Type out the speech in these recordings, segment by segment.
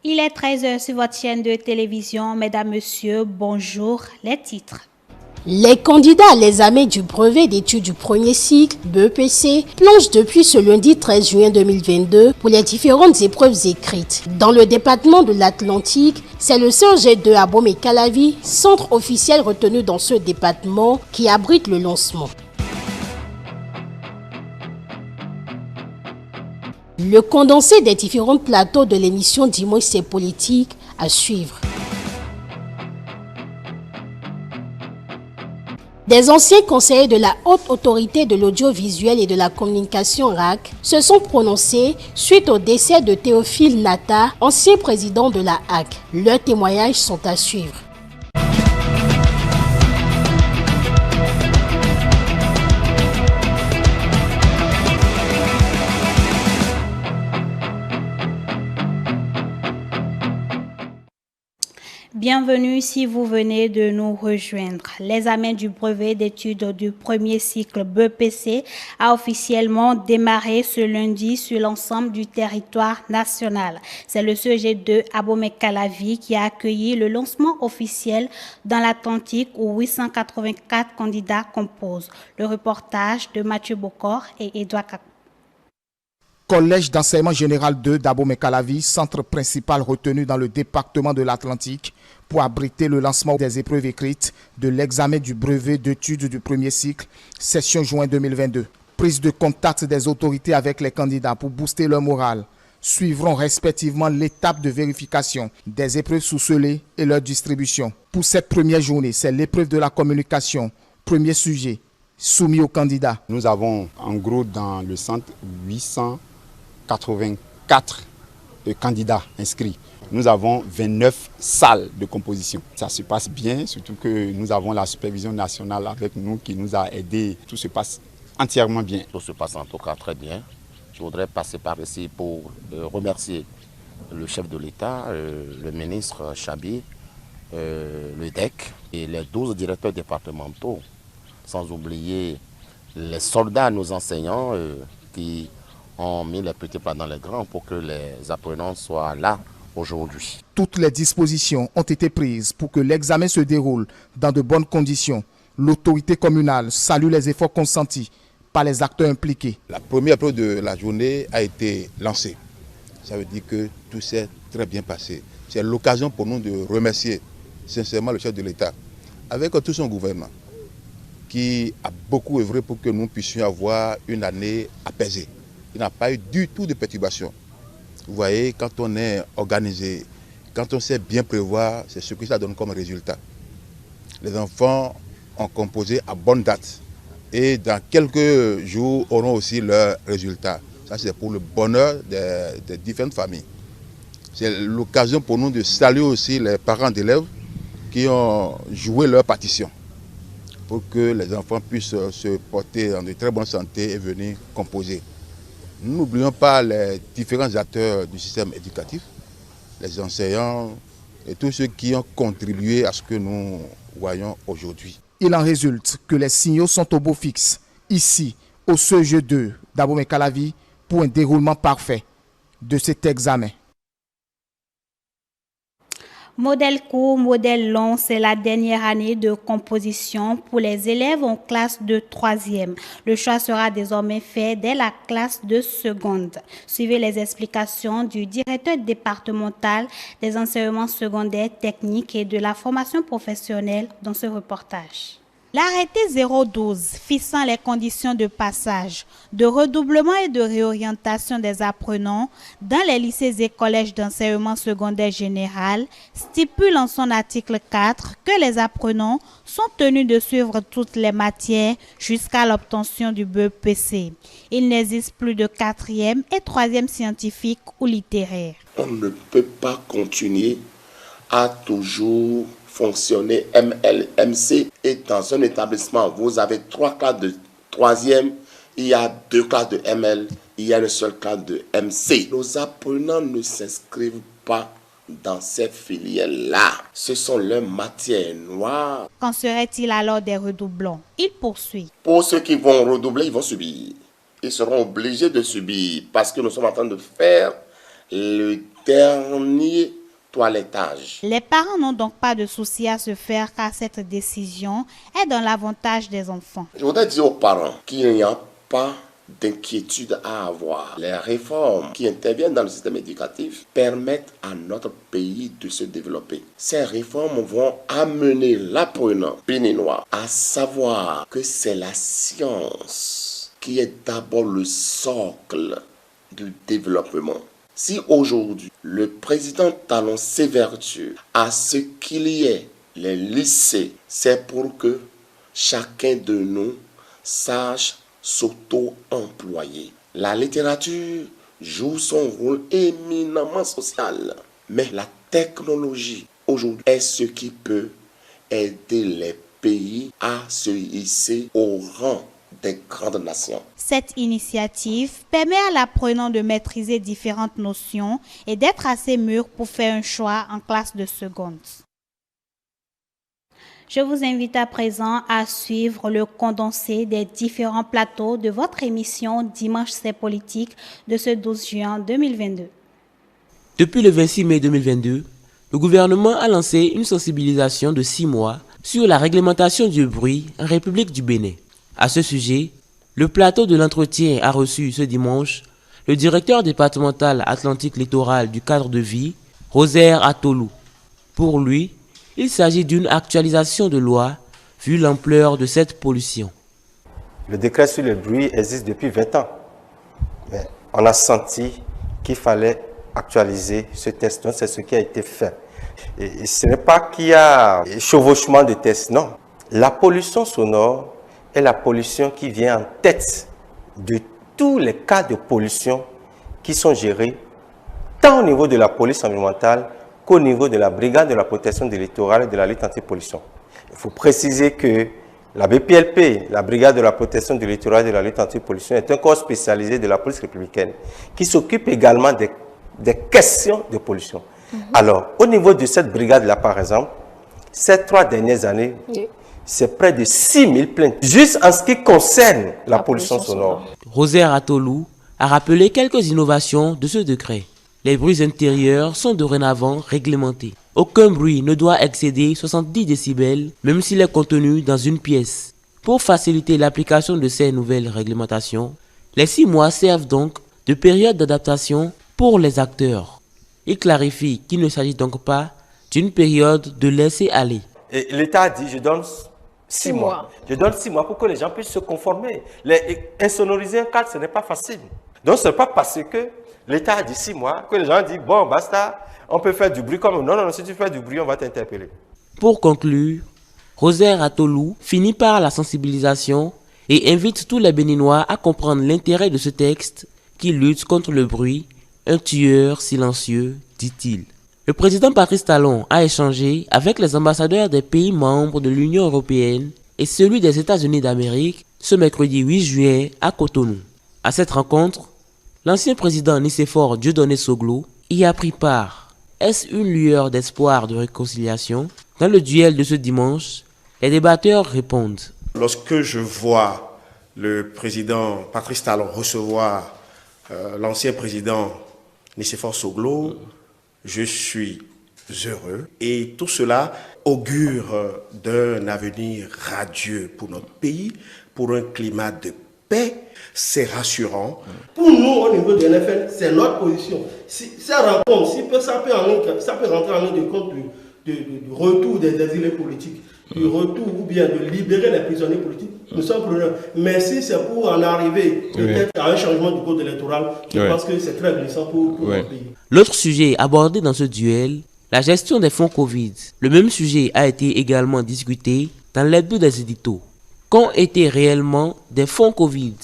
Il est 13h sur votre chaîne de télévision. Mesdames, Messieurs, bonjour. Les titres. Les candidats à l'examen du brevet d'études du premier cycle, BEPC, plongent depuis ce lundi 13 juin 2022 pour les différentes épreuves écrites. Dans le département de l'Atlantique, c'est le CEG2 à Abomey-Calavi, centre officiel retenu dans ce département, qui abrite le lancement. Le condensé des différents plateaux de l'émission Dimanche c'est politique à suivre. Des anciens conseillers de la Haute Autorité de l'Audiovisuel et de la Communication RAC se sont prononcés suite au décès de Théophile Nata, ancien président de la HAC. Leurs témoignages sont à suivre. Bienvenue si vous venez de nous rejoindre. L'examen du brevet d'études du premier cycle BEPC a officiellement démarré ce lundi sur l'ensemble du territoire national. C'est le CEG2 Abomey-Calavi qui a accueilli le lancement officiel dans l'Atlantique où 884 candidats composent. Le reportage de Mathieu Bocor et Edouard Kakou. Collège d'enseignement général 2 d'Abomey-Calavi, centre principal retenu dans le département de l'Atlantique pour abriter le lancement des épreuves écrites de l'examen du brevet d'études du premier cycle, session juin 2022. Prise de contact des autorités avec les candidats pour booster leur morale. Suivront respectivement l'étape de vérification des épreuves sous-scellées et leur distribution. Pour cette première journée, c'est l'épreuve de la communication, premier sujet, soumis aux candidats. Nous avons en gros dans le centre 884 candidats inscrits. Nous avons 29 salles de composition. Ça se passe bien, surtout que nous avons la supervision nationale avec nous qui nous a aidés. Tout se passe entièrement bien. Tout se passe en tout cas très bien. Je voudrais passer par ici pour remercier le chef de l'État, le ministre Chabi, le DEC et les 12 directeurs départementaux, sans oublier les soldats, nos enseignants qui ont mis les petits plats dans les grands pour que les apprenants soient là aujourd'hui. Toutes les dispositions ont été prises pour que l'examen se déroule dans de bonnes conditions. L'autorité communale salue les efforts consentis par les acteurs impliqués. La première épreuve de la journée a été lancée. Ça veut dire que tout s'est très bien passé. C'est l'occasion pour nous de remercier sincèrement le chef de l'État, avec tout son gouvernement, qui a beaucoup œuvré pour que nous puissions avoir une année apaisée. Il n'y a pas eu du tout de perturbation. Vous voyez, quand on est organisé, quand on sait bien prévoir, c'est ce que ça donne comme résultat. Les enfants ont composé à bonne date et dans quelques jours auront aussi leurs résultats. Ça, c'est pour le bonheur des différentes familles. C'est l'occasion pour nous de saluer aussi les parents d'élèves qui ont joué leur partition pour que les enfants puissent se porter en de très bonne santé et venir composer. Nous n'oublions pas les différents acteurs du système éducatif, les enseignants et tous ceux qui ont contribué à ce que nous voyons aujourd'hui. Il en résulte que les signaux sont au beau fixe, ici, au CEG2 d'Abomey-Calavi, pour un déroulement parfait de cet examen. Modèle court, modèle long, c'est la dernière année de composition pour les élèves en classe de 3e. Le choix sera désormais fait dès la classe de seconde. Suivez les explications du directeur départemental des enseignements secondaires techniques et de la formation professionnelle dans ce reportage. L'arrêté 012 fixant les conditions de passage, de redoublement et de réorientation des apprenants dans les lycées et collèges d'enseignement secondaire général stipule en son article 4 que les apprenants sont tenus de suivre toutes les matières jusqu'à l'obtention du BEPC. Il n'existe plus de 4e et 3e scientifique ou littéraire. On ne peut pas continuer à toujours fonctionner ML, MC, et dans un établissement, vous avez 3 classes de 3e, il y a 2 classes de ML, il y a une seule classe de MC. Nos apprenants ne s'inscrivent pas dans ces filières-là. Ce sont leurs matières noires. Qu'en serait-il alors des redoublants? Il poursuit. Pour ceux qui vont redoubler, ils vont subir. Ils seront obligés de subir parce que nous sommes en train de faire le dernier toilettage. Les parents n'ont donc pas de souci à se faire car cette décision est dans l'avantage des enfants. Je voudrais dire aux parents qu'il n'y a pas d'inquiétude à avoir. Les réformes qui interviennent dans le système éducatif permettent à notre pays de se développer. Ces réformes vont amener l'apprenant béninois à savoir que c'est la science qui est d'abord le socle du développement. Si aujourd'hui le président Talon s'évertue à ce qu'il y ait les lycées, c'est pour que chacun de nous sache s'auto-employer. La littérature joue son rôle éminemment social, mais la technologie aujourd'hui est ce qui peut aider les pays à se hisser au rang des grandes nations. Cette initiative permet à l'apprenant de maîtriser différentes notions et d'être assez mûr pour faire un choix en classe de seconde. Je vous invite à présent à suivre le condensé des différents plateaux de votre émission Dimanche c'est politique de ce 12 juin 2022. Depuis le 26 mai 2022, le gouvernement a lancé une sensibilisation de 6 mois sur la réglementation du bruit en République du Bénin. À ce sujet, le plateau de l'entretien a reçu ce dimanche le directeur départemental Atlantique Littoral du cadre de vie, Rosaire Atolou. Pour lui, il s'agit d'une actualisation de loi vu l'ampleur de cette pollution. Le décret sur le bruit existe depuis 20 ans. Mais on a senti qu'il fallait actualiser ce texte. Donc c'est ce qui a été fait. Et ce n'est pas qu'il y a chevauchement de textes, non. La pollution sonore est la pollution qui vient en tête de tous les cas de pollution qui sont gérés tant au niveau de la police environnementale qu'au niveau de la brigade de la protection du littoral et de la lutte anti-pollution. Il faut préciser que la BPLP, la brigade de la protection du littoral et de la lutte anti-pollution, est un corps spécialisé de la police républicaine qui s'occupe également des questions de pollution. Alors, au niveau de cette brigade-là, par exemple, ces 3 dernières années, c'est près de 6000 plaintes, juste en ce qui concerne la pollution sonore. Rosaire Atolou a rappelé quelques innovations de ce décret. Les bruits intérieurs sont dorénavant réglementés. Aucun bruit ne doit excéder 70 décibels, même s'il est contenu dans une pièce. Pour faciliter l'application de ces nouvelles réglementations, les 6 mois servent donc de période d'adaptation pour les acteurs. Il clarifie qu'il ne s'agit donc pas d'une période de laisser aller. L'État a dit, je donne 6 mois. Je donne 6 mois pour que les gens puissent se conformer. Insonoriser un cadre, ce n'est pas facile. Donc, ce n'est pas parce que l'État a dit 6 mois que les gens disent, bon, basta, on peut faire du bruit comme... Non, si tu fais du bruit, on va t'interpeller. Pour conclure, Rosaire Atolou finit par la sensibilisation et invite tous les Béninois à comprendre l'intérêt de ce texte qui lutte contre le bruit, un tueur silencieux, dit-il. Le président Patrice Talon a échangé avec les ambassadeurs des pays membres de l'Union européenne et celui des États-Unis d'Amérique ce mercredi 8 juin à Cotonou. À cette rencontre, l'ancien président Nicéphore Dieudonné Soglo y a pris part. Est-ce une lueur d'espoir de réconciliation? Dans le duel de ce dimanche, les débatteurs répondent. Lorsque je vois le président Patrice Talon recevoir l'ancien président Nicéphore Soglo, je suis heureux et tout cela augure d'un avenir radieux pour notre pays, pour un climat de paix. C'est rassurant. Pour nous, au niveau de l'NFL, c'est notre position. Si ça rencontre, ça peut rentrer en ligne de compte du retour des exilés politiques, du retour ou bien de libérer les prisonniers politiques, nous sommes preneurs. Mais si c'est pour en arriver peut-être à un changement du code électoral, je pense que c'est très glissant pour notre pays. L'autre sujet abordé dans ce duel, la gestion des fonds Covid. Le même sujet a été également discuté dans l'hebdo des éditos. Qu'ont été réellement des fonds Covid?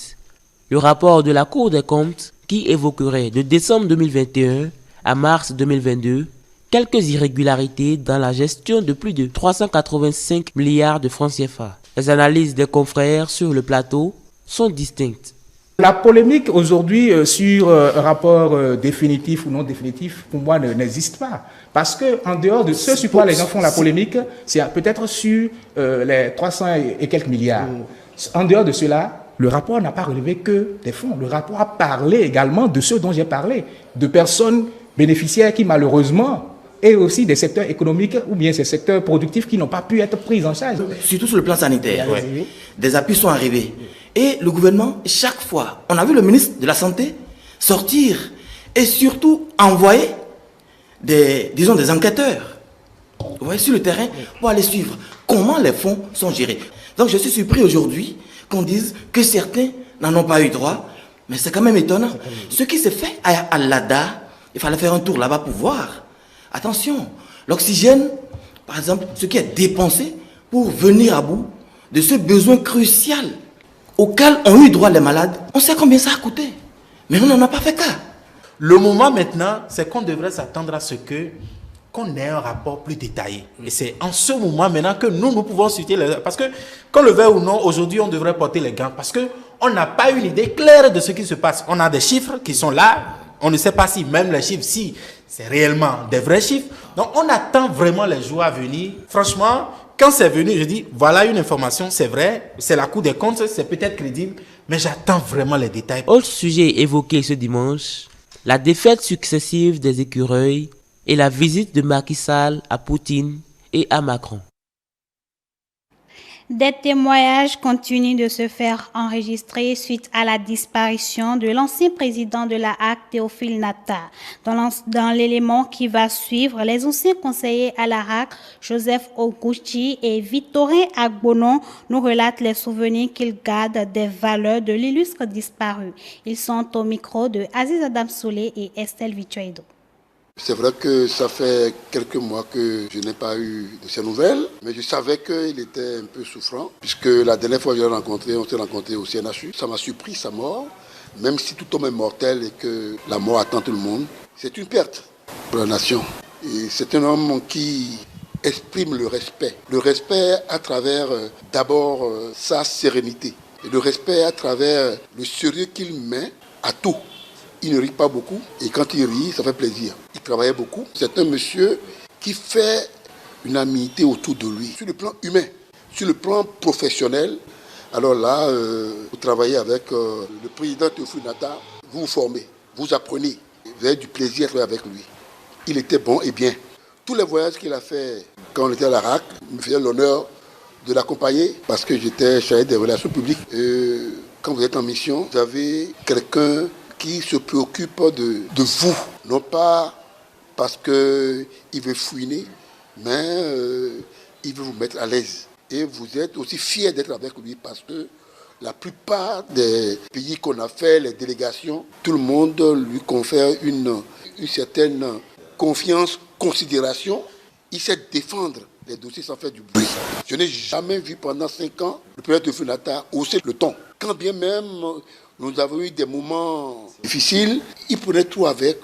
Le rapport de la Cour des comptes qui évoquerait de décembre 2021 à mars 2022 quelques irrégularités dans la gestion de plus de 385 milliards de francs CFA. Les analyses des confrères sur le plateau sont distinctes. La polémique aujourd'hui sur un rapport définitif ou non définitif, pour moi, n'existe pas. Parce qu'en dehors de ce sur quoi les gens font la polémique, c'est peut-être sur les 300 et quelques milliards. En dehors de cela, le rapport n'a pas relevé que des fonds. Le rapport a parlé également de ceux dont j'ai parlé, de personnes bénéficiaires qui malheureusement, et aussi des secteurs économiques ou bien ces secteurs productifs qui n'ont pas pu être pris en charge. Surtout sur le plan sanitaire, des appuis sont arrivés. Et le gouvernement, chaque fois, on a vu le ministre de la Santé sortir et surtout envoyer des enquêteurs sur le terrain pour aller suivre comment les fonds sont gérés. Donc je suis surpris aujourd'hui qu'on dise que certains n'en ont pas eu droit, mais c'est quand même étonnant. Ce qui s'est fait à l'ADA, il fallait faire un tour là-bas pour voir. Attention, l'oxygène, par exemple, ce qui est dépensé pour venir à bout de ce besoin crucial auquel ont eu droit les malades, on sait combien ça a coûté. Mais on n'en a pas fait cas. Le moment maintenant, c'est qu'on devrait s'attendre à ce qu'on ait un rapport plus détaillé. Et c'est en ce moment maintenant que nous pouvons citer parce que, qu'on le veuille ou non, aujourd'hui, on devrait porter les gants parce qu'on n'a pas une idée claire de ce qui se passe. On a des chiffres qui sont là. On ne sait pas si même les chiffres, si c'est réellement des vrais chiffres. Donc, on attend vraiment les jours à venir. Franchement, quand c'est venu, je dis, voilà une information, c'est vrai, c'est la Cour des comptes, c'est peut-être crédible, mais j'attends vraiment les détails. Autre sujet évoqué ce dimanche, la défaite successive des écureuils et la visite de Macky Sall à Poutine et à Macron. Des témoignages continuent de se faire enregistrer suite à la disparition de l'ancien président de la HAC, Théophile Nata. Dans l'élément qui va suivre, les anciens conseillers à la HAC, Joseph Oguchi et Victorin Agbonon, nous relatent les souvenirs qu'ils gardent des valeurs de l'illustre disparu. Ils sont au micro de Aziz Adam Soulé et Estelle Vichuaido. C'est vrai que ça fait quelques mois que je n'ai pas eu de ces nouvelles, mais je savais qu'il était un peu souffrant, puisque la dernière fois que je l'ai rencontré, on s'est rencontré au CNHU. Ça m'a surpris, sa mort, même si tout homme est mortel et que la mort attend tout le monde. C'est une perte pour la nation. Et c'est un homme qui exprime le respect à travers d'abord sa sérénité, et le respect à travers le sérieux qu'il met à tout. Il ne rit pas beaucoup et quand il rit, ça fait plaisir. Il travaillait beaucoup. C'est un monsieur qui fait une amitié autour de lui. Sur le plan humain, sur le plan professionnel, alors là, vous travaillez avec le président Théophile Nata, vous vous formez, vous apprenez, vous avez du plaisir à travailler avec lui. Il était bon et bien. Tous les voyages qu'il a fait quand on était à la RAC, me faisaient l'honneur de l'accompagner parce que j'étais chargé des relations publiques. Quand vous êtes en mission, vous avez quelqu'un qui se préoccupe de vous, non pas parce qu'il veut fouiner, mais il veut vous mettre à l'aise. Et vous êtes aussi fiers d'être avec lui parce que la plupart des pays qu'on a fait, les délégations, tout le monde lui confère une certaine confiance, considération. Il sait défendre les dossiers sans faire du bruit. Je n'ai jamais vu pendant 5 ans le président Théophile Nata hausser le ton. Quand bien même nous avons eu des moments difficiles, il prenait tout avec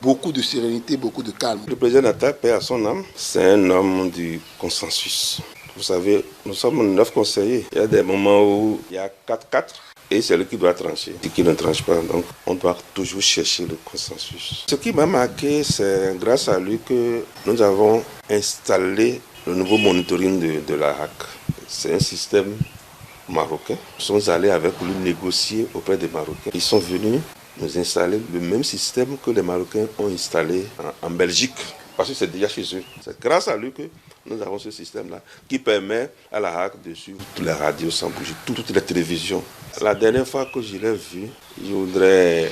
beaucoup de sérénité, beaucoup de calme. Le président Nata, paix à son âme, c'est un homme du consensus. Vous savez, nous sommes 9 conseillers. Il y a des moments où il y a 4-4 et c'est lui qui doit trancher. Et qui ne tranche pas, donc on doit toujours chercher le consensus. Ce qui m'a marqué, c'est grâce à lui que nous avons installé le nouveau monitoring de la HAC. C'est un système marocains. Nous sommes allés avec lui négocier auprès des Marocains. Ils sont venus nous installer le même système que les Marocains ont installé en Belgique. Parce que c'est déjà chez eux. C'est grâce à lui que nous avons ce système-là qui permet à la HAC de suivre toutes les radios sans bouger, toutes les télévisions. La dernière fois que je l'ai vu, je voudrais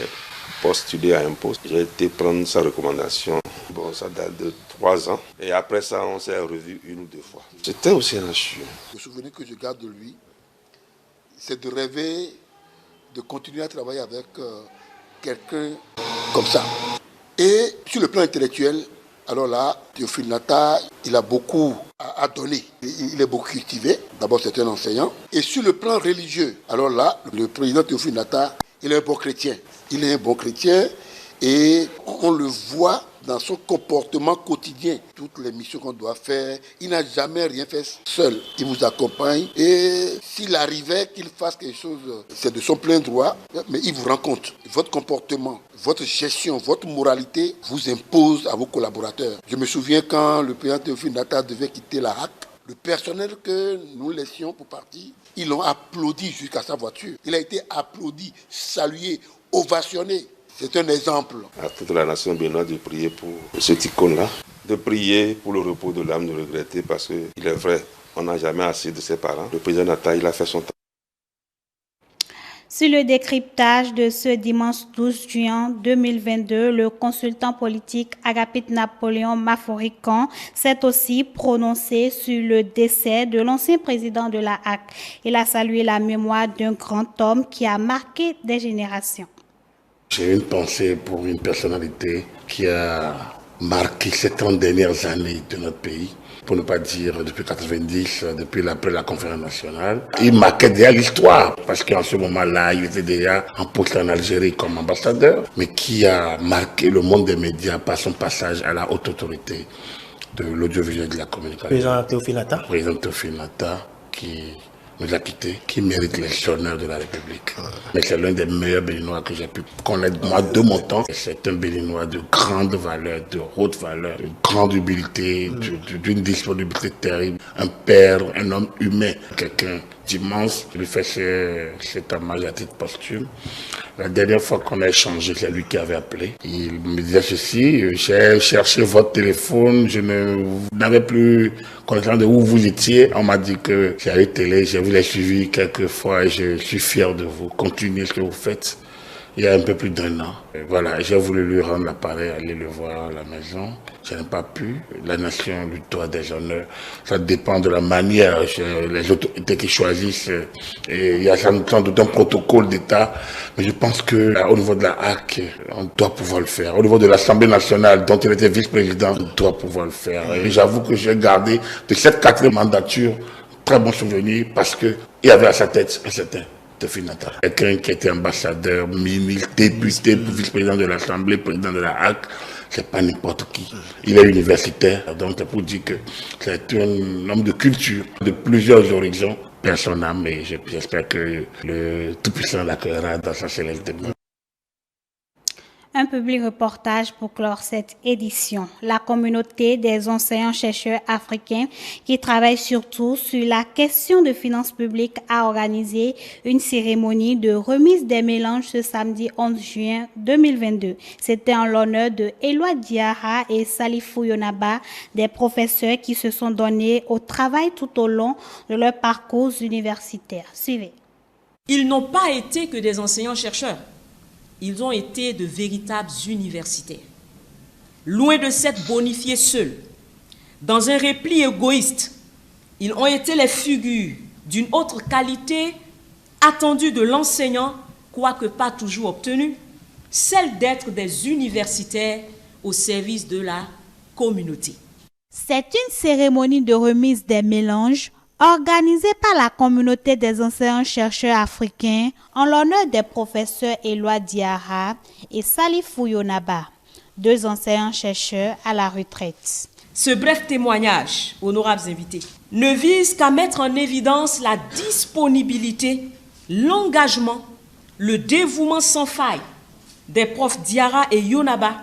postuler à un poste. J'ai été prendre sa recommandation. Bon, ça date de 3 ans. Et après ça, on s'est revu 1 ou 2 fois. C'était aussi un CNHU. Le souvenir que je garde de lui, c'est de rêver de continuer à travailler avec quelqu'un comme ça. Et sur le plan intellectuel, alors là, Théophile Nata, il a beaucoup à donner. Il est beaucoup cultivé. D'abord, c'est un enseignant. Et sur le plan religieux, alors là, le président Théophile Nata, il est un bon chrétien. Il est un bon chrétien et on le voit dans son comportement quotidien. Toutes les missions qu'on doit faire, il n'a jamais rien fait seul. Il vous accompagne et s'il arrivait qu'il fasse quelque chose, c'est de son plein droit, mais il vous rend compte. Votre comportement, votre gestion, votre moralité vous impose à vos collaborateurs. Je me souviens quand le président Théophile Nata devait quitter la HAC, le personnel que nous laissions pour partir, ils l'ont applaudi jusqu'à sa voiture. Il a été applaudi, salué, ovationné. C'est un exemple. À toute la nation béninoise de prier pour cette icône-là, de prier pour le repos de l'âme, de regretter, parce qu'il est vrai, on n'a jamais assez de ses parents. Le président Nata, il a fait son temps. Sur le décryptage de ce dimanche 12 juin 2022, le consultant politique Agapit Napoléon Maforican s'est aussi prononcé sur le décès de l'ancien président de la HAC. Il a salué la mémoire d'un grand homme qui a marqué des générations. J'ai une pensée pour une personnalité qui a marqué ces 30 dernières années de notre pays. Pour ne pas dire depuis 90, depuis après la conférence nationale. Il marquait déjà l'histoire, parce qu'en ce moment-là, il était déjà en poste en Algérie comme ambassadeur, mais qui a marqué le monde des médias par son passage à la haute autorité de l'audiovisuel et de la communication. Président Théophile Nata. Président Théophile Nata, qui nous a quittés, qui mérite les honneurs de la République. Mais c'est l'un des meilleurs Béninois que j'ai pu connaître, moi, de mon temps. C'est un Béninois de grande valeur, de haute valeur, de grande humilité, d'une disponibilité terrible. Un père, un homme humain, quelqu'un d'immense. Il lui fait cet hommage à titre posthume. La dernière fois qu'on a échangé, c'est lui qui avait appelé. Il me disait ceci: j'ai cherché votre téléphone, je n'avais plus connaissance de où vous étiez. On m'a dit que j'ai eu télé, je vous ai suivi quelques fois et je suis fier de vous. Continuez ce que vous faites. Il y a un peu plus d'1 an. Et voilà, j'ai voulu lui rendre l'appareil, aller le voir à la maison. Je n'ai pas pu. La nation lui doit des honneurs. Ça dépend de la manière, les autorités qui choisissent. Et il y a sans doute un protocole d'État. Mais je pense qu'au niveau de la HAC, on doit pouvoir le faire. Au niveau de l'Assemblée nationale, dont il était vice-président, on doit pouvoir le faire. Et j'avoue que j'ai gardé de cette 4e mandature très bon souvenir, parce qu'il y avait à sa tête un certain Théophile Nata. Quelqu'un qui était ambassadeur, ministre, député, vice-président de l'Assemblée, président de la HAC, c'est pas n'importe qui. Il est universitaire, donc c'est pour dire que c'est un homme de culture, de plusieurs horizons. Personne n'a, mais j'espère que le Tout-Puissant l'accueillera dans sa céleste demeure. Un public reportage pour clore cette édition. La communauté des enseignants-chercheurs africains qui travaillent surtout sur la question de finances publiques a organisé une cérémonie de remise des mélanges ce samedi 11 juin 2022. C'était en l'honneur de Eloi Diarra et Salifou Yonaba, des professeurs qui se sont donnés au travail tout au long de leur parcours universitaire. Suivez. Ils n'ont pas été que des enseignants-chercheurs. Ils ont été de véritables universitaires. Loin de s'être bonifiés seuls, dans un repli égoïste, ils ont été les figures d'une autre qualité attendue de l'enseignant, quoique pas toujours obtenue, celle d'être des universitaires au service de la communauté. C'est une cérémonie de remise des mélanges organisée par la communauté des enseignants-chercheurs africains en l'honneur des professeurs Eloi Diarra et Salifou Yonaba, 2 enseignants-chercheurs à la retraite. Ce bref témoignage, honorables invités, ne vise qu'à mettre en évidence la disponibilité, l'engagement, le dévouement sans faille des profs Diarra et Yonaba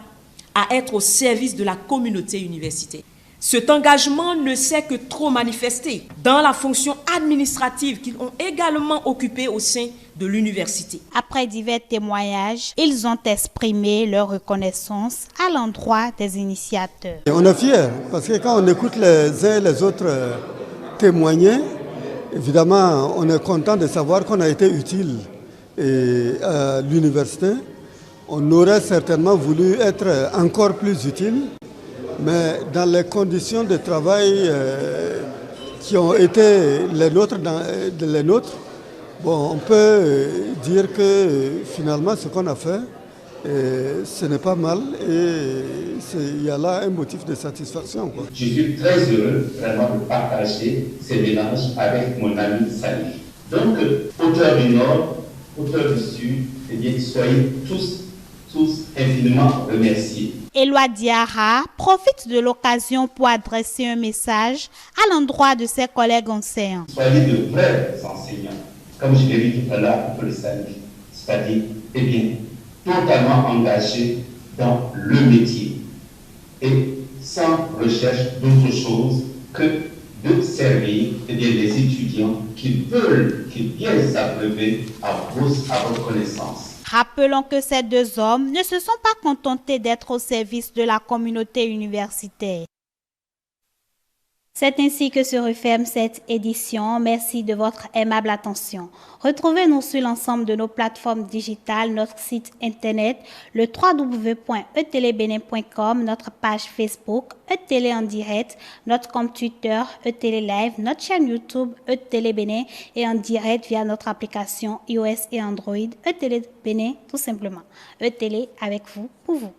à être au service de la communauté universitaire. Cet engagement ne s'est que trop manifesté dans la fonction administrative qu'ils ont également occupée au sein de l'université. Après divers témoignages, ils ont exprimé leur reconnaissance à l'endroit des initiateurs. On est fiers parce que quand on écoute les uns et les autres témoigner, évidemment, on est content de savoir qu'on a été utile à l'université. On aurait certainement voulu être encore plus utile. Mais dans les conditions de travail qui ont été les nôtres, bon, on peut dire que finalement ce qu'on a fait, ce n'est pas mal et il y a là un motif de satisfaction, quoi. Je suis très heureux vraiment de partager ces mélanges avec mon ami Salif. Donc, auteurs du Nord, auteurs du Sud, eh bien, soyez tous infiniment remerciés. Eloi Diarra profite de l'occasion pour adresser un message à l'endroit de ses collègues enseignants. Soyez de vrais enseignants, comme je l'ai dit tout à l'heure pour le Salif, c'est-à-dire, eh bien, totalement engagés dans le métier et sans recherche d'autre chose que de servir eh bien, les étudiants qui veulent, qui viennent s'abreuver à votre connaissance. Rappelons que ces deux hommes ne se sont pas contentés d'être au service de la communauté universitaire. C'est ainsi que se referme cette édition. Merci de votre aimable attention. Retrouvez-nous sur l'ensemble de nos plateformes digitales, notre site internet, le www.etelebenin.com, notre page Facebook, ETélé en direct, notre compte Twitter, ETélé Live, notre chaîne YouTube, ETélé Bénin et en direct via notre application iOS et Android, ETélé Bénin tout simplement. ETélé avec vous, pour vous.